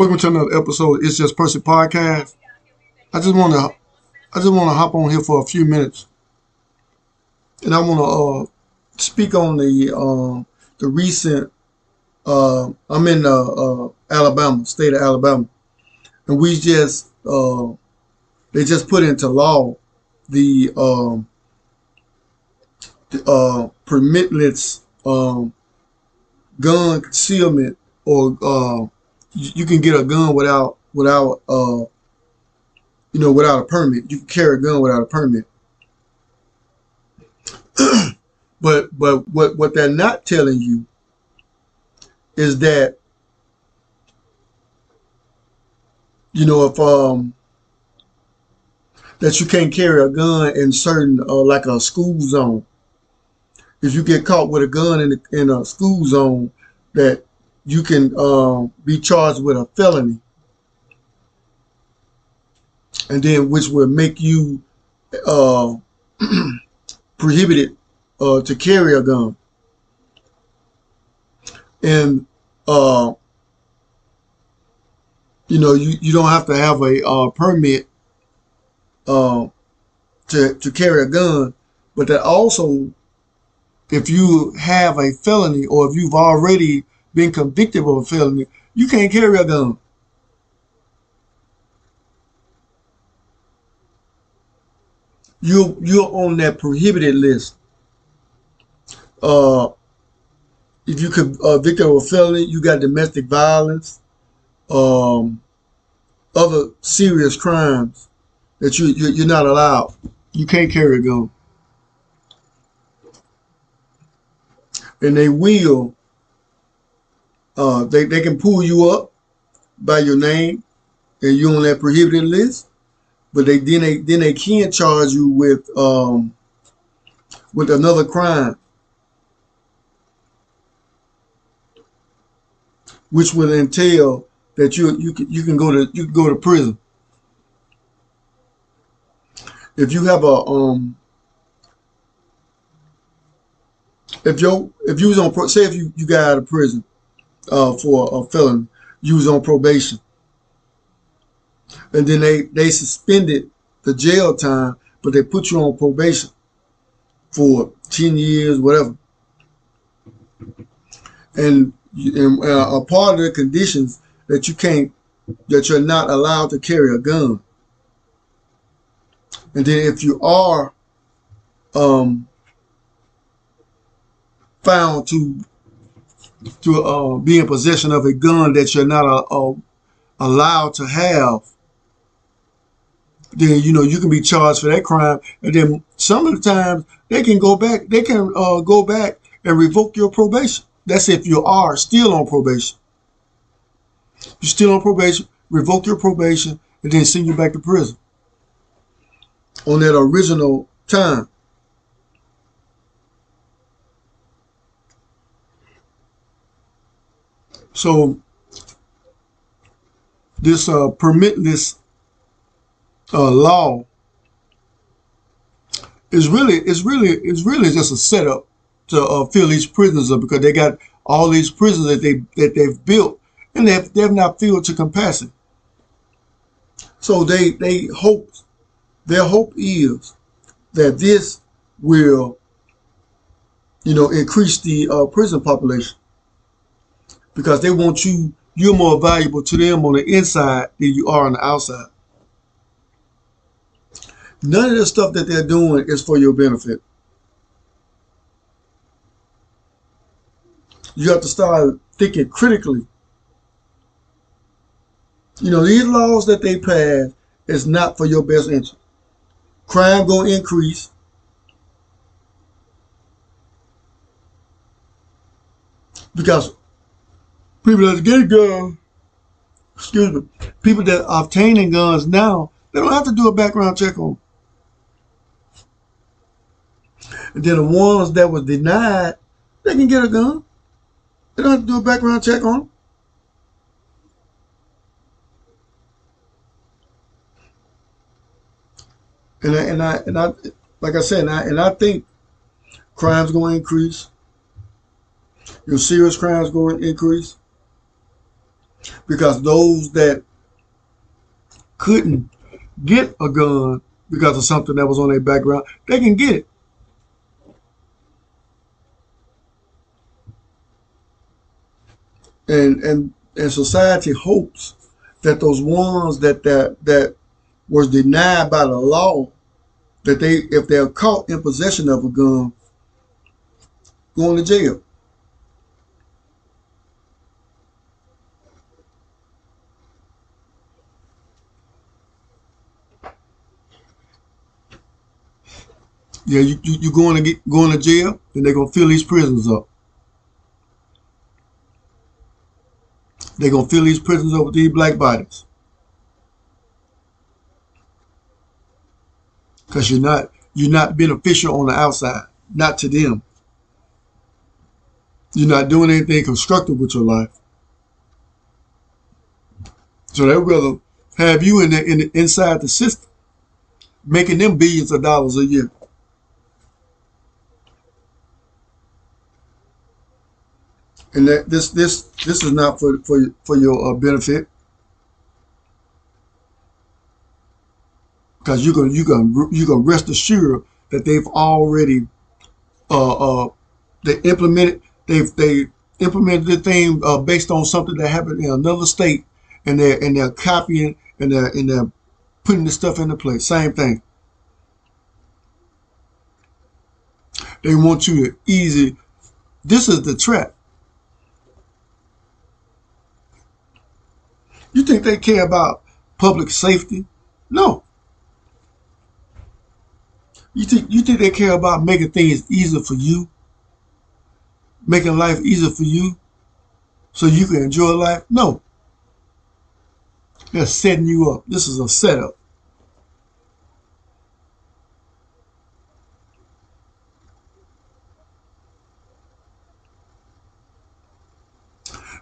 Welcome to another episode of It's Just Percy Podcast. I just want to hop on here for a few minutes, and I want to speak on the recent. I'm in Alabama, state of Alabama, and we just they just put into law the permitless gun concealment, or you can get a gun without a permit. You can carry a gun without a permit. But what they're not telling you is that, if that you can't carry a gun in certain like a school zone. If you get caught with a gun in a school zone, that you can be charged with a felony, and then which will make you prohibited to carry a gun. And you don't have to have a permit to carry a gun, but that also, if you have a felony or if you've already been convicted of a felony, you can't carry a gun. You're on that prohibited list. If you convicted of a felony, you got domestic violence, other serious crimes that you're not allowed. You can't carry a gun, and they will. They can pull you up by your name, and you're on that prohibited list. But then they can charge you with another crime, which will entail that you can go to prison. If you have if you was on say if you got out of prison for a felony, you was on probation, and then they suspended the jail time, but they put you on probation for 10 years, whatever. And a part of the conditions that you're not allowed to carry a gun. And then if you are found to be in possession of a gun that you're not allowed to have, then you can be charged for that crime. And then some of the times they can go back and revoke your probation. That's if you are still on probation. You're still on probation, revoke your probation, and then send you back to prison on that original time. So this permitless law is really just a setup to fill these prisons up, because they got all these prisons that they've built, and they have not filled to capacity. So their hope is that this will increase the prison population, because they want you're more valuable to them on the inside than you are on the outside. None of the stuff that they're doing is for your benefit. You have to start thinking critically. These laws that they pass is not for your best interest. Crime gonna increase. Because people that get guns, people that are obtaining guns now, they don't have to do a background check on them. And then the ones that was denied, they can get a gun. They don't have to do a background check on them. And I like I said, and I think crime's going to increase. Your serious crime's going to increase. because those that couldn't get a gun because of something that was on their background, they can get it. And society hopes that those ones that was denied by the law, that they, if they're caught in possession of a gun, going to jail. Yeah, you going to jail, and they're gonna fill these prisons up. They're gonna fill these prisons up with these black bodies because you're not beneficial on the outside, not to them. You're not doing anything constructive with your life, so they'd rather have you in the inside the system, making them billions of dollars a year. And that this is not for your benefit, because you can rest assured that they've already uh, uh, they implemented the thing based on something that happened in another state, and they're copying, and they're putting this stuff into place. Same thing. They want you to easy. This is the trap. You think they care about public safety? No. You think they care about making things easier for you, making life easier for you, so you can enjoy life? No. They're setting you up. This is a setup.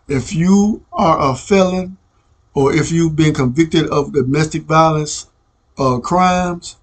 If you are a felon, or if you've been convicted of domestic violence crimes,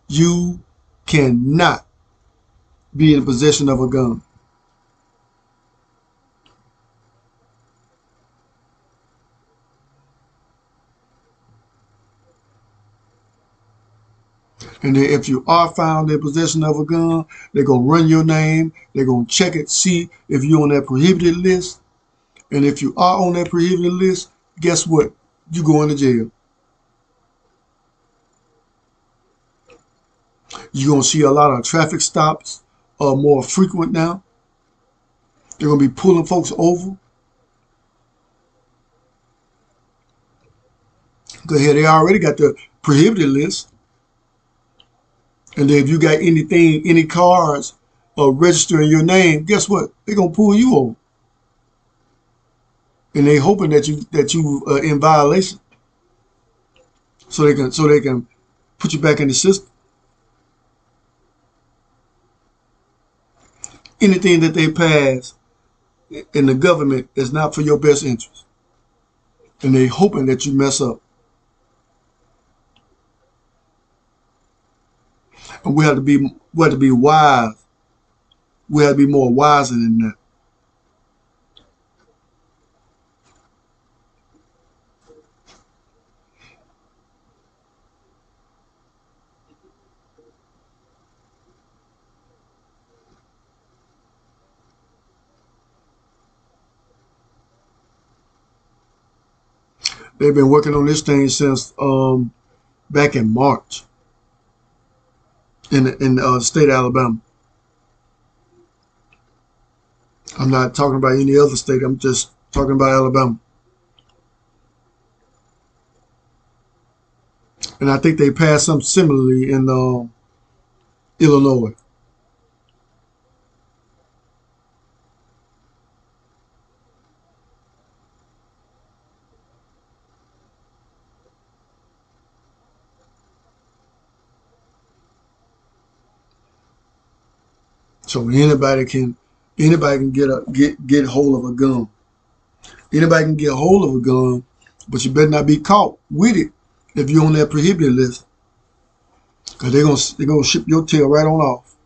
you cannot be in possession of a gun. And then if you are found in possession of a gun, they're going to run your name. They're going to check it, see if you're on that prohibited list. And if you are on that prohibited list, guess what? You're going to jail. You're going to see a lot of traffic stops more frequent now. They're going to be pulling folks over. Because here they already got the prohibited list. And then if you got any cars registering your name, guess what? They're going to pull you over. And they hoping that you in violation, so they can put you back in the system. Anything that they pass in the government is not for your best interest, and they hoping that you mess up. And we have to be wise. We have to be more wiser than that. They've been working on this thing since back in March in the state of Alabama. I'm not talking about any other state. I'm just talking about Alabama. And I think they passed something similarly in Illinois. So anybody can get hold of a gun. Anybody can get hold of a gun, but you better not be caught with it if you're on that prohibited list, because they're gonna ship your tail right on off.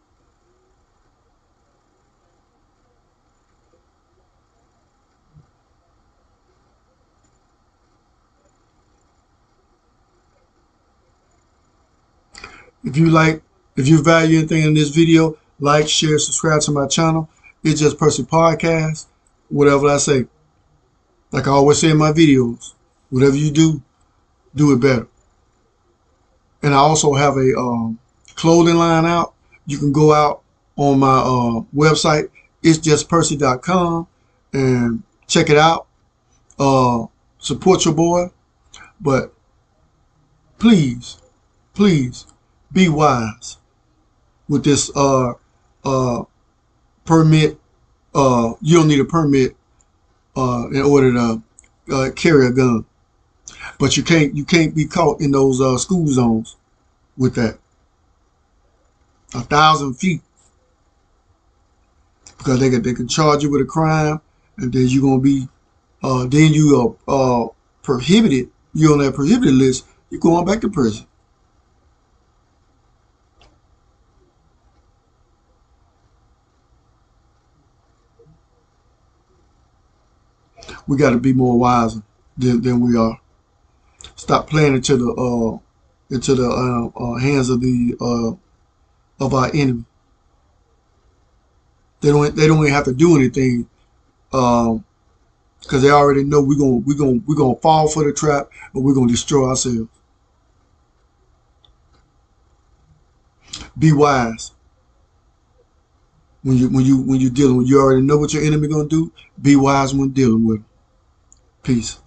If you value anything in this video, like, share, subscribe to my channel. It's Just Percy Podcast. Whatever I say. Like I always say in my videos, whatever you do, do it better. And I also have a clothing line out. You can go out on my website, itsjustpercy.com, and check it out. Support your boy. But please, please be wise with this permit. You don't need a permit in order to carry a gun. But you can't be caught in those school zones with that. 1,000 feet. Because they can charge you with a crime, and then you're gonna be then you are prohibited. You're on that prohibited list. You're going back to prison. We got to be more wiser than we are. Stop playing into the hands of our enemy. They don't even have to do anything, because they already know we're gonna fall for the trap, or we're gonna destroy ourselves. Be wise when you're dealing with. You already know what your enemy gonna do. Be wise when dealing with them. Peace.